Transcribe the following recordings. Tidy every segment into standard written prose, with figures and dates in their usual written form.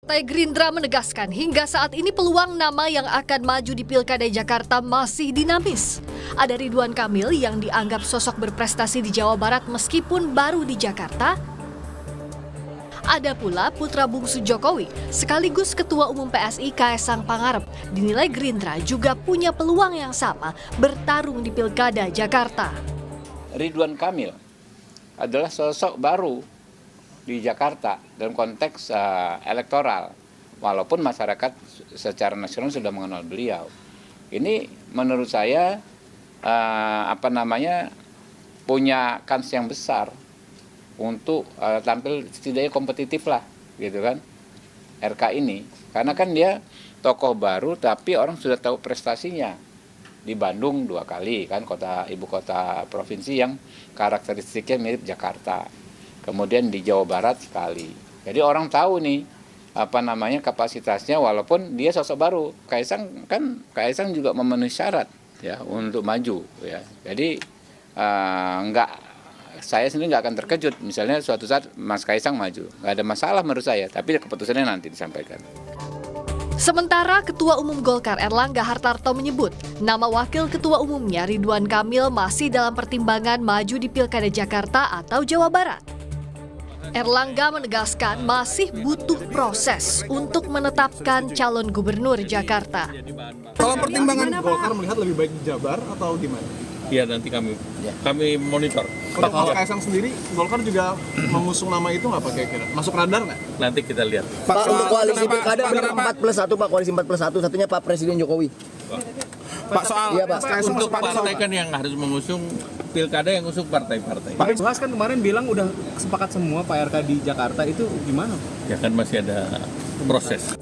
Partai Gerindra menegaskan hingga saat ini peluang nama yang akan maju di Pilkada Jakarta masih dinamis. Ada Ridwan Kamil yang dianggap sosok berprestasi di Jawa Barat meskipun baru di Jakarta. Ada pula putra bungsu Jokowi, sekaligus Ketua Umum PSI Kaesang Pangarep, dinilai Gerindra juga punya peluang yang sama bertarung di Pilkada Jakarta. Ridwan Kamil adalah sosok baru di Jakarta dalam konteks elektoral, walaupun masyarakat secara nasional sudah mengenal beliau. Ini menurut saya punya kans yang besar untuk tampil setidaknya kompetitif lah, gitu kan, RK ini. Karena kan dia tokoh baru tapi orang sudah tahu prestasinya. Di Bandung 2 kali kan, ibu kota provinsi yang karakteristiknya mirip Jakarta. Kemudian di Jawa Barat sekali. Jadi orang tahu nih kapasitasnya, walaupun dia sosok baru. Kaesang juga memenuhi syarat ya untuk maju ya. Jadi saya sendiri nggak akan terkejut misalnya suatu saat Mas Kaesang maju. Nggak ada masalah menurut saya, tapi keputusannya nanti disampaikan. Sementara Ketua Umum Golkar Erlangga Hartarto menyebut nama wakil ketua umumnya Ridwan Kamil masih dalam pertimbangan maju di Pilkada Jakarta atau Jawa Barat. Erlangga menegaskan masih butuh proses untuk menetapkan calon gubernur Jakarta. Kalau pertimbangan Golkar melihat lebih baik di Jabar atau gimana? Iya, nanti kami monitor. Untuk Mas Kaesang sendiri, Golkar juga mengusung nama itu nggak Pak kira-kira? Masuk radar nggak? Nanti kita lihat. Pak, untuk koalisi pilkada benar 4+1 Pak, koalisi 4+1, satunya Pak Presiden Jokowi. Pak, soal iya, Pak. Untuk partai kan yang harus mengusung pilkada, yang usung partai-partai. Pak Ibas kan kemarin bilang udah sepakat semua Pak RK di Jakarta, itu gimana? Ya kan masih ada proses.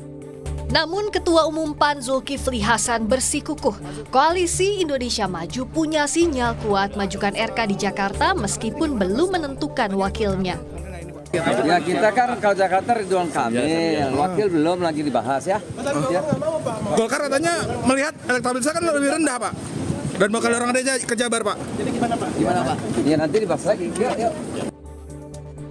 Namun Ketua Umum PAN Zulkifli Hasan bersikukuh, Koalisi Indonesia Maju punya sinyal kuat majukan RK di Jakarta meskipun belum menentukan wakilnya. Ya kita kan kalau Jakarta Ridwan Kamil, wakil belum lagi dibahas ya. Golkar katanya melihat elektabilitasnya kan lebih rendah Pak, dan bakal orang ada ke Jabar Pak. Jadi gimana Pak? Ya nanti dibahas lagi. Yuk.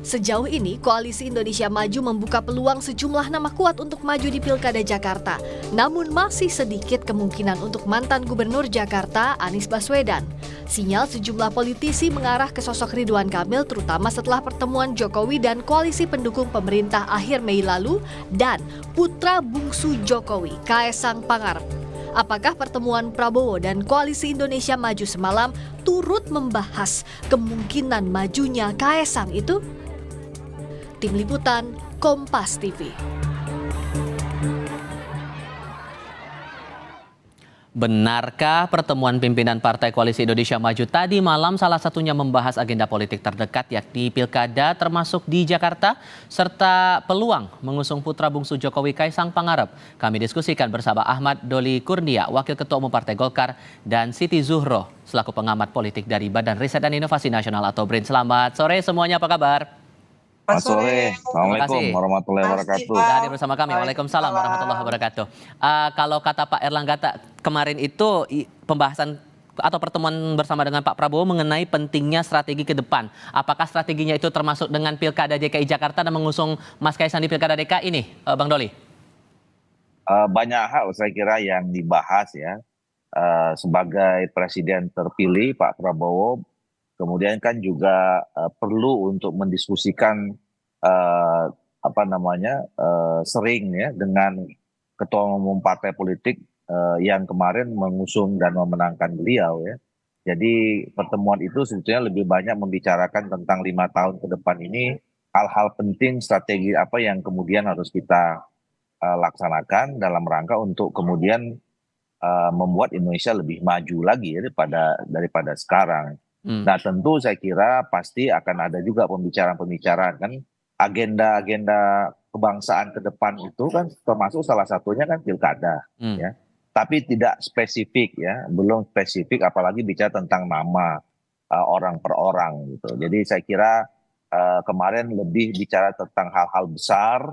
Sejauh ini, Koalisi Indonesia Maju membuka peluang sejumlah nama kuat untuk maju di Pilkada Jakarta. Namun masih sedikit kemungkinan untuk mantan Gubernur Jakarta, Anies Baswedan. Sinyal sejumlah politisi mengarah ke sosok Ridwan Kamil terutama setelah pertemuan Jokowi dan koalisi pendukung pemerintah akhir Mei lalu dan putra bungsu Jokowi, Kaesang Pangarep. Apakah pertemuan Prabowo dan Koalisi Indonesia Maju semalam turut membahas kemungkinan majunya Kaesang itu? Tim Liputan, Kompas TV. Benarkah pertemuan pimpinan Partai Koalisi Indonesia Maju tadi malam salah satunya membahas agenda politik terdekat yakni Pilkada termasuk di Jakarta serta peluang mengusung putra bungsu Jokowi Kaesang Pangarep? Kami diskusikan bersama Ahmad Doli Kurnia, Wakil Ketua Umum Partai Golkar, dan Siti Zuhro selaku pengamat politik dari Badan Riset dan Inovasi Nasional atau BRIN. Selamat sore semuanya, apa kabar? Selamat sore, Assalamualaikum warahmatullahi wabarakatuh. Sudah hadir bersama kami, Waalaikumsalam warahmatullahi wabarakatuh. Kalau kata Pak Erlangga kemarin itu pembahasan atau pertemuan bersama dengan Pak Prabowo mengenai pentingnya strategi ke depan. Apakah strateginya itu termasuk dengan Pilkada DKI Jakarta dan mengusung Mas Kaesang di Pilkada DKI ini, Bang Doli? Banyak hal saya kira yang dibahas ya. Sebagai Presiden terpilih Pak Prabowo, kemudian kan juga perlu untuk mendiskusikan sering ya dengan ketua umum partai politik yang kemarin mengusung dan memenangkan beliau ya. Jadi pertemuan itu sebetulnya lebih banyak membicarakan tentang 5 tahun ke depan ini, hal-hal penting strategi apa yang kemudian harus kita laksanakan dalam rangka untuk kemudian membuat Indonesia lebih maju lagi ya, daripada sekarang. Nah tentu saya kira pasti akan ada juga pembicaraan-pembicaraan kan, agenda-agenda kebangsaan ke depan itu kan termasuk salah satunya kan pilkada ya, tapi tidak spesifik ya, belum spesifik apalagi bicara tentang nama orang per orang gitu. Jadi saya kira kemarin lebih bicara tentang hal-hal besar,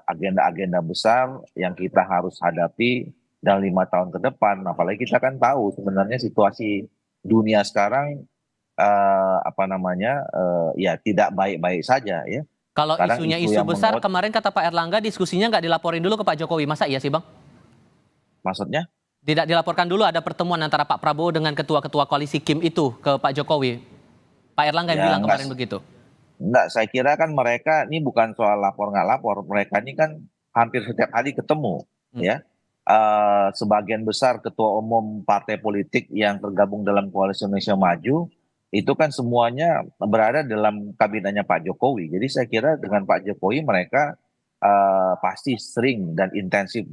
agenda-agenda besar yang kita harus hadapi dalam 5 tahun ke depan. Apalagi kita kan tahu sebenarnya situasi dunia sekarang ya tidak baik-baik saja ya. Kalau Kadang isunya isu isu yang besar, menguat, kemarin kata Pak Erlangga diskusinya nggak dilaporin dulu ke Pak Jokowi. Masa iya sih Bang? maksudnya Tidak dilaporkan dulu ada pertemuan antara Pak Prabowo dengan ketua-ketua koalisi Kim itu ke Pak Jokowi. Pak Erlangga yang ya bilang kemarin begitu. enggak, saya kira kan mereka ini bukan soal lapor nggak lapor, mereka ini kan hampir setiap hari ketemu, Hmm. ya. Sebagian besar ketua umum partai politik yang tergabung dalam Koalisi Indonesia Maju itu kan semuanya berada dalam kabinetnya Pak Jokowi. Jadi saya kira dengan Pak Jokowi mereka pasti sering dan intensif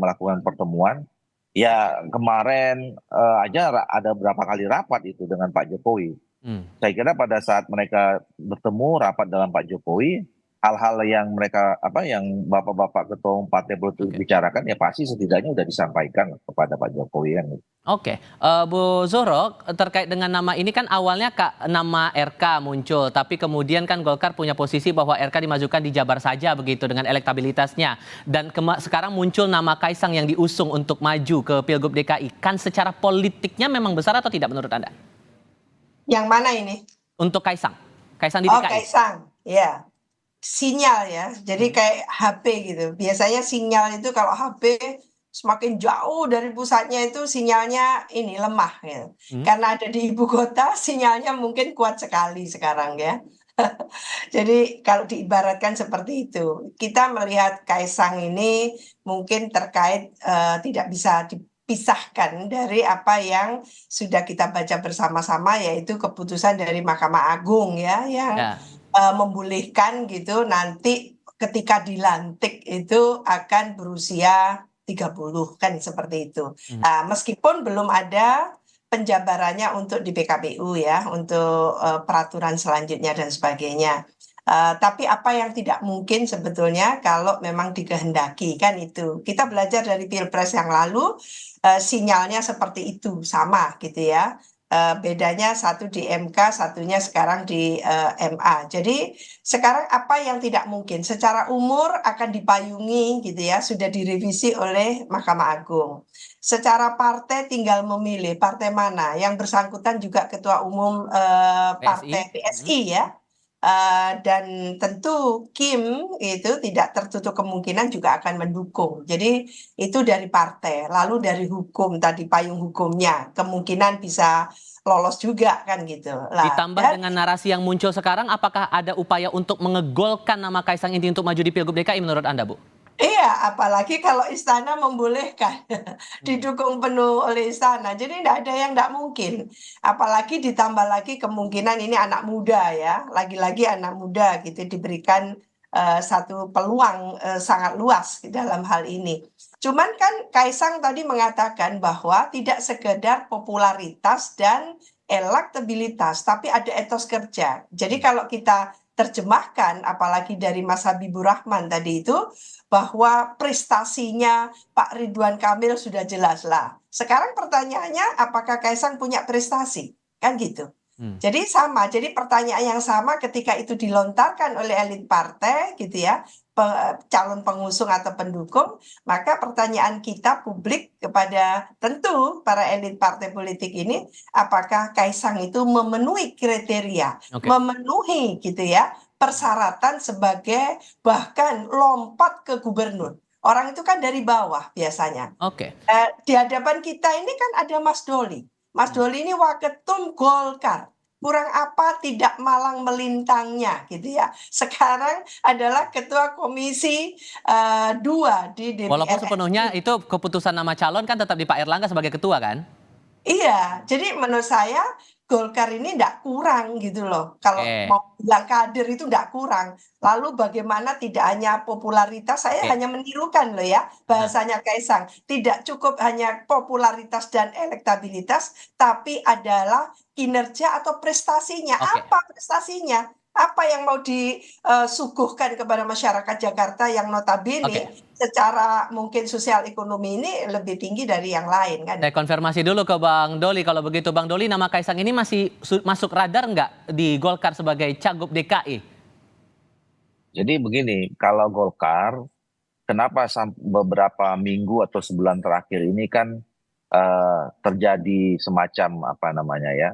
melakukan pertemuan. Ya kemarin aja ada berapa kali rapat itu dengan Pak Jokowi. Hmm. Saya kira pada saat mereka bertemu rapat dalam Pak Jokowi, hal-hal yang mereka yang bapak-bapak ketua umum partai politik Oke. bicarakan ya pasti setidaknya sudah disampaikan kepada Pak Jokowi kan. Oke, Bu Zuhro, terkait dengan nama ini kan awalnya nama RK muncul, tapi kemudian kan Golkar punya posisi bahwa RK dimajukan di Jabar saja begitu dengan elektabilitasnya. Dan sekarang muncul nama Kaisang yang diusung untuk maju ke Pilgub DKI. Kan secara politiknya memang besar atau tidak menurut Anda? Yang mana ini? Untuk Kaisang di Oh, DKI. Kaisang, ya. Sinyal ya, jadi kayak HP gitu. Biasanya sinyal itu kalau HP semakin jauh dari pusatnya itu sinyalnya ini lemah ya. Karena ada di ibu kota sinyalnya mungkin kuat sekali sekarang ya. Jadi kalau diibaratkan seperti itu, kita melihat Kaisang ini mungkin terkait tidak bisa dipisahkan dari apa yang sudah kita baca bersama-sama, yaitu keputusan dari Mahkamah Agung ya yang membolehkan gitu nanti ketika dilantik itu akan berusia 30 kan seperti itu. Meskipun belum ada penjabarannya untuk di PKPU ya, untuk peraturan selanjutnya dan sebagainya. Tapi apa yang tidak mungkin sebetulnya kalau memang dikehendaki kan itu. Kita belajar dari Pilpres yang lalu, sinyalnya seperti itu, sama gitu ya. Bedanya satu di MK, satunya sekarang di MA. Jadi sekarang apa yang tidak mungkin? Secara umur akan dipayungi gitu ya, sudah direvisi oleh Mahkamah Agung. Secara partai tinggal memilih partai mana. Yang bersangkutan juga ketua umum partai PSI ya. Dan tentu Kim itu tidak tertutup kemungkinan juga akan mendukung. Jadi itu dari partai, lalu dari hukum tadi payung hukumnya kemungkinan bisa lolos juga kan gitu. Ditambah dengan narasi yang muncul sekarang, apakah ada upaya untuk mengegolkan nama Kaisang ini untuk maju di Pilgub DKI menurut Anda, Bu? Iya, apalagi kalau istana membolehkan, didukung penuh oleh istana. Jadi tidak ada yang tidak mungkin. Apalagi ditambah lagi kemungkinan ini anak muda ya, lagi-lagi anak muda gitu diberikan satu peluang sangat luas dalam hal ini. Cuman kan Kaisang tadi mengatakan bahwa tidak sekedar popularitas dan elektabilitas, tapi ada etos kerja. Jadi kalau kita terjemahkan, apalagi dari Mas Habibur Rahman tadi itu, bahwa prestasinya Pak Ridwan Kamil sudah jelas lah. Sekarang pertanyaannya apakah Kaisang punya prestasi? Kan gitu. Jadi sama, jadi pertanyaan yang sama ketika itu dilontarkan oleh elit partai gitu ya, calon pengusung atau pendukung, maka pertanyaan kita publik kepada tentu para elit partai politik ini, apakah Kaisang itu memenuhi kriteria, memenuhi gitu ya, persyaratan sebagai bahkan lompat ke gubernur. Orang itu kan dari bawah biasanya. Di hadapan kita ini kan ada Mas Doli. Mas Doli ini waketum Golkar. Kurang apa tidak malang melintangnya gitu ya. Sekarang adalah ketua komisi 2 di DPR. Walaupun sepenuhnya itu keputusan nama calon kan tetap di Pak Erlangga sebagai ketua kan? Iya, jadi menurut saya Golkar ini tidak kurang gitu loh. Kalau mau bilang kader itu tidak kurang. Lalu bagaimana tidak hanya popularitas, saya hanya menirukan loh ya bahasanya Kaisang. Tidak cukup hanya popularitas dan elektabilitas, tapi adalah kinerja atau prestasinya. Apa prestasinya? Apa yang mau disuguhkan kepada masyarakat Jakarta yang notabene secara mungkin sosial ekonomi ini lebih tinggi dari yang lain kan? Saya konfirmasi dulu ke Bang Doli, kalau begitu Bang Doli, nama Kaisang ini masih masuk radar nggak di Golkar sebagai Cagup DKI? Jadi begini, kalau Golkar, kenapa beberapa minggu atau sebulan terakhir ini kan terjadi semacam apa namanya ya,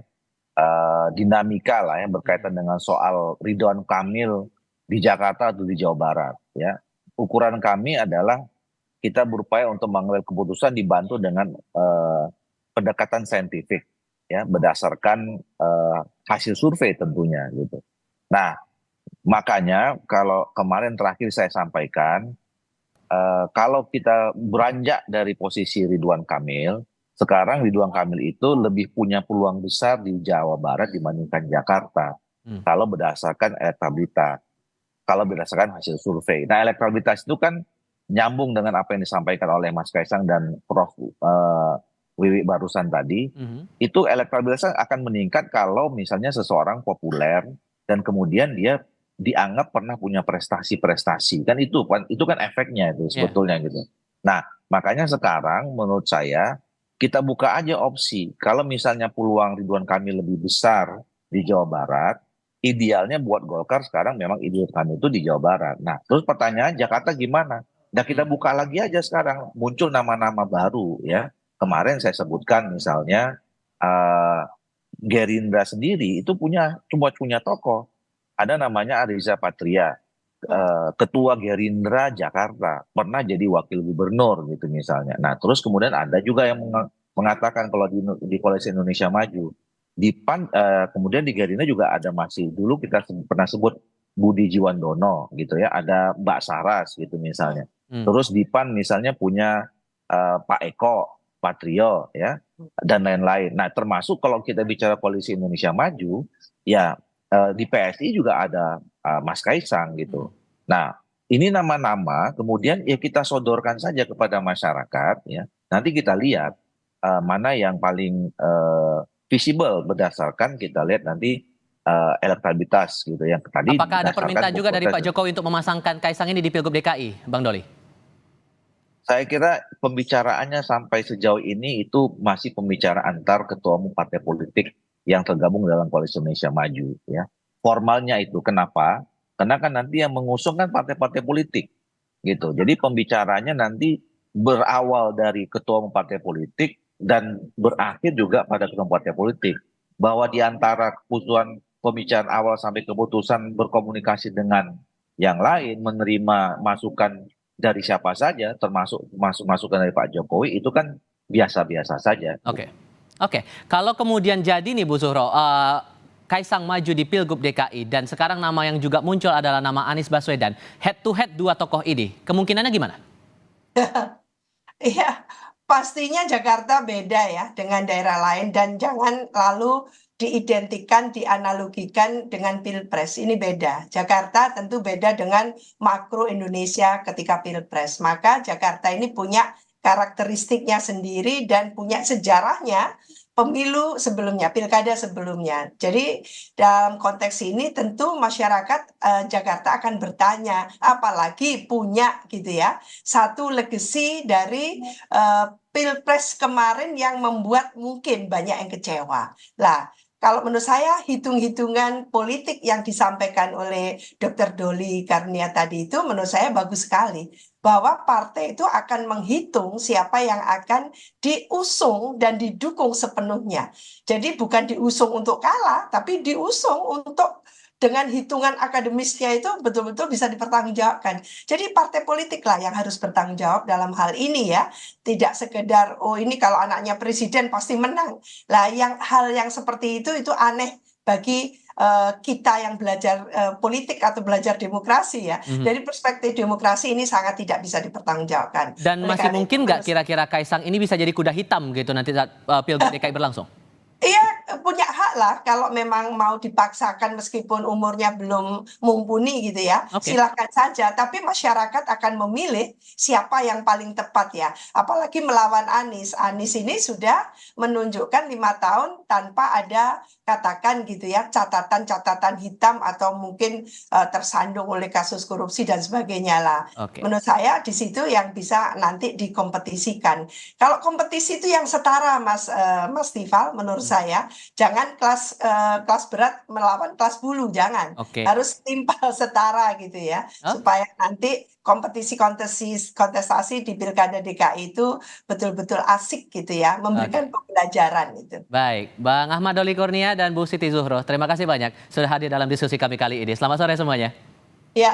dinamika lah ya berkaitan dengan soal Ridwan Kamil di Jakarta atau di Jawa Barat, ya. Ukuran kami adalah kita berupaya untuk mengambil keputusan dibantu dengan pendekatan saintifik, ya, berdasarkan hasil survei tentunya gitu. Nah, makanya kalau kemarin terakhir saya sampaikan, kalau kita beranjak dari posisi Ridwan Kamil, sekarang Ridwan Kamil itu lebih punya peluang besar di Jawa Barat dibandingkan Jakarta. Kalau berdasarkan elektabilitas, kalau berdasarkan hasil survei. Nah, elektabilitas itu kan nyambung dengan apa yang disampaikan oleh Mas Kaisang dan Prof. Wiwi barusan tadi. Itu elektabilitasnya akan meningkat kalau misalnya seseorang populer dan kemudian dia dianggap pernah punya prestasi-prestasi. Kan itu kan efeknya itu sebetulnya gitu. Nah, makanya sekarang menurut saya kita buka aja opsi. Kalau misalnya peluang Ridwan Kamil lebih besar di Jawa Barat, idealnya buat Golkar sekarang memang Ridwan Kamil itu di Jawa Barat. Nah, terus pertanyaan Jakarta gimana? Nah, kita buka lagi aja sekarang. Muncul nama-nama baru ya. Kemarin saya sebutkan misalnya Gerindra sendiri itu cuma punya tokoh. Ada namanya Ariza Patria, ketua Gerindra Jakarta, pernah jadi wakil gubernur gitu misalnya. Nah, terus kemudian ada juga yang mengatakan kalau di Koalisi Indonesia Maju, di PAN, kemudian di Gerindra juga ada masih dulu kita pernah sebut Budi Jiwandono gitu ya, ada Mbak Saras gitu misalnya. Terus di PAN misalnya punya Pak Eko Patrio ya, dan lain-lain. Nah, termasuk kalau kita bicara Koalisi Indonesia Maju, ya di PSI juga ada Mas Kaisang gitu. Nah, ini nama-nama kemudian ya kita sodorkan saja kepada masyarakat ya. Nanti kita lihat mana yang paling visible berdasarkan kita lihat nanti elektabilitas gitu yang tadi. Apakah ada permintaan juga dari Pak Jokowi untuk memasangkan Kaisang ini di Pilgub DKI, Bang Doli? Saya kira pembicaraannya sampai sejauh ini itu masih pembicaraan antar ketua umum partai politik yang tergabung dalam Koalisi Indonesia Maju ya. Formalnya itu kenapa? Karena kan nanti yang mengusung kan partai-partai politik gitu. Jadi pembicaranya nanti berawal dari ketua umum partai politik dan berakhir juga pada ketua umum partai politik. Bahwa di antara keputusan pembicaraan awal sampai keputusan berkomunikasi dengan yang lain, menerima masukan dari siapa saja, termasuk masukan dari Pak Jokowi, itu kan biasa-biasa saja. Oke. Kalau kemudian jadi nih Bu Zuhro, Kaisang maju di Pilgub DKI dan sekarang nama yang juga muncul adalah nama Anies Baswedan. Head to head dua tokoh ini, kemungkinannya gimana? Iya, pastinya Jakarta beda ya dengan daerah lain dan jangan lalu diidentikan, dianalogikan dengan Pilpres. Ini beda. Jakarta tentu beda dengan makro Indonesia ketika Pilpres. Maka Jakarta ini punya karakteristiknya sendiri dan punya sejarahnya pemilu sebelumnya, pilkada sebelumnya. Jadi dalam konteks ini tentu masyarakat Jakarta akan bertanya, apalagi punya gitu ya, satu legacy dari Pilpres kemarin yang membuat mungkin banyak yang kecewa. Lah, kalau menurut saya hitung-hitungan politik yang disampaikan oleh Dr. Doli Karunia tadi itu menurut saya bagus sekali. Bahwa partai itu akan menghitung siapa yang akan diusung dan didukung sepenuhnya. Jadi bukan diusung untuk kalah, tapi diusung untuk dengan hitungan akademisnya itu betul-betul bisa dipertanggungjawabkan. Jadi partai politik lah yang harus bertanggung jawab dalam hal ini ya. Tidak sekedar, oh ini kalau anaknya presiden pasti menang. Lah hal yang seperti itu aneh bagi kita yang belajar politik atau belajar demokrasi ya. Dari perspektif demokrasi ini sangat tidak bisa dipertanggungjawabkan. Dan masih mungkin nggak kira-kira Kaisang ini bisa jadi kuda hitam gitu nanti saat Pilgub DKI berlangsung? Iya, punya hak lah kalau memang mau dipaksakan meskipun umurnya belum mumpuni gitu ya. Silakan saja, tapi masyarakat akan memilih siapa yang paling tepat ya. Apalagi melawan Anies. Anies ini sudah menunjukkan 5 tahun tanpa ada katakan gitu ya catatan-catatan hitam atau mungkin tersandung oleh kasus korupsi dan sebagainya lah. Menurut saya di situ yang bisa nanti dikompetisikan. Kalau kompetisi itu yang setara Mas Tifal menurut saya jangan kelas berat melawan kelas bulu, jangan. Harus timpal setara gitu ya. Supaya nanti kontestasi di Pilkada DKI itu betul-betul asik gitu ya, memberikan pembelajaran itu. Baik, Bang Ahmad Doli Kurnia dan Bu Siti Zuhro, terima kasih banyak sudah hadir dalam diskusi kami kali ini. Selamat sore semuanya. Ya.